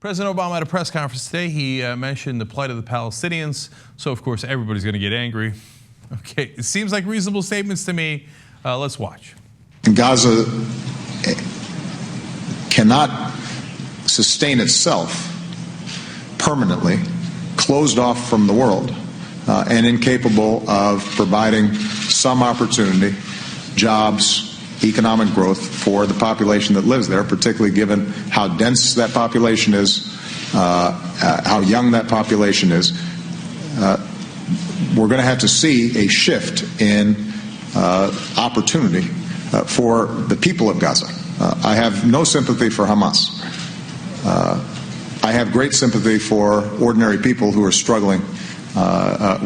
President Obama at a press conference today, he mentioned the plight of the Palestinians. So, of course, everybody's going to get angry. Okay, it seems like reasonable statements to me. Let's watch. Gaza cannot sustain itself permanently, closed off from the world, and incapable of providing some opportunity, jobs, economic growth for the population that lives there, particularly given how dense that population is, how young that population is. We're going to have to see a shift in opportunity for the people of Gaza. I have no sympathy for Hamas. I have great sympathy for ordinary people who are struggling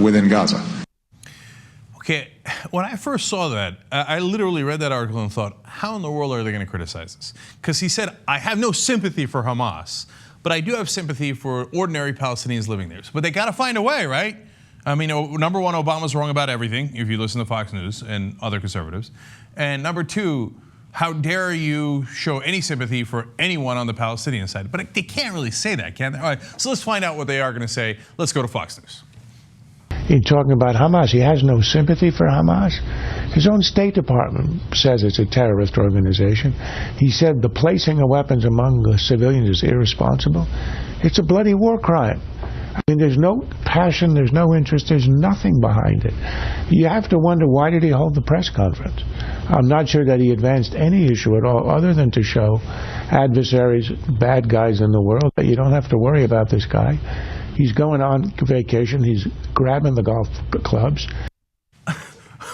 within Gaza. Okay, when I first saw that, I literally read that article and thought, how in the world are they going to criticize this? Because he said, I have no sympathy for Hamas, but I do have sympathy for ordinary Palestinians living there. But they got to find a way, right? I mean, number one, Obama's wrong about everything, if you listen to Fox News and other conservatives. And number two, how dare you show any sympathy for anyone on the Palestinian side? But they can't really say that, can they? All right, so let's find out what they are going to say. Let's go to Fox News. He's talking about Hamas. He has no sympathy for Hamas. His own State Department says it's a terrorist organization. He said the placing of weapons among the civilians is irresponsible. It's a bloody war crime. I mean, there's no passion, there's no interest, there's nothing behind it. You have to wonder, why did he hold the press conference? I'm not sure that he advanced any issue at all other than to show adversaries, bad guys in the world, that you don't have to worry about this guy. He's going on vacation. He's grabbing the golf clubs.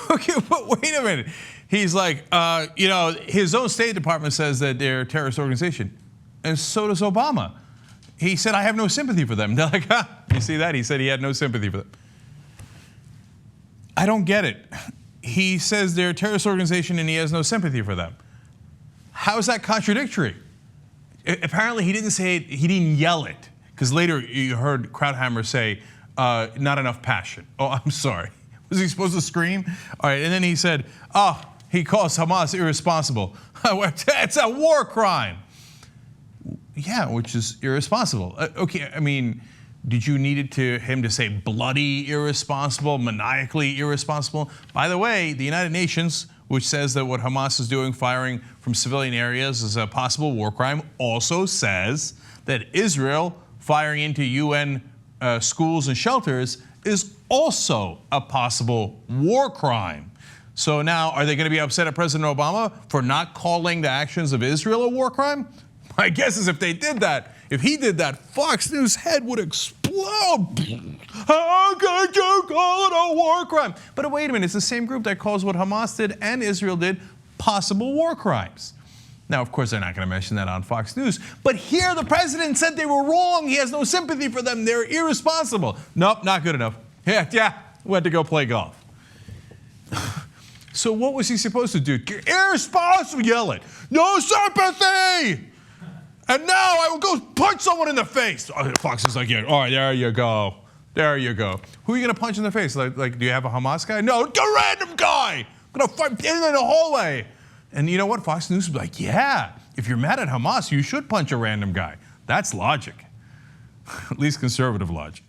Okay, but wait a minute. He's like, his own State Department says that they're a terrorist organization. And so does Obama. He said, I have no sympathy for them. They're like, you see that? He said he had no sympathy for them. I don't get it. He says they're a terrorist organization and he has no sympathy for them. How is that contradictory? Apparently he didn't say it, he didn't yell it. Because later you heard Krauthammer say, not enough passion. Oh, I'm sorry. Was he supposed to scream? All right, and then he said, he calls Hamas irresponsible. It's a war crime. Yeah, which is irresponsible. Okay, I mean, did you need him to say bloody irresponsible, maniacally irresponsible? By the way, the United Nations, which says that what Hamas is doing, firing from civilian areas, is a possible war crime, also says that Israel firing into UN schools and shelters is also a possible war crime. So now, are they going to be upset at President Obama for not calling the actions of Israel a war crime? My guess is if they did that, if he did that, Fox News' head would explode. How could you call it a war crime? But wait a minute, it's the same group that calls what Hamas did and Israel did possible war crimes. Now, of course, they're not going to mention that on Fox News. But here the president said they were wrong. He has no sympathy for them. They're irresponsible. Nope, not good enough. Yeah, went to go play golf. So what was he supposed to do? Irresponsible, yell it. No sympathy! And now I will go punch someone in the face. Fox is like, yeah, all right, there you go. There you go. Who are you going to punch in the face? Like, do you have a Hamas guy? No, a random guy. I'm going to fight in the hallway. And you know what? Fox News would be like, yeah, if you're mad at Hamas, you should punch a random guy. That's logic. At least conservative logic.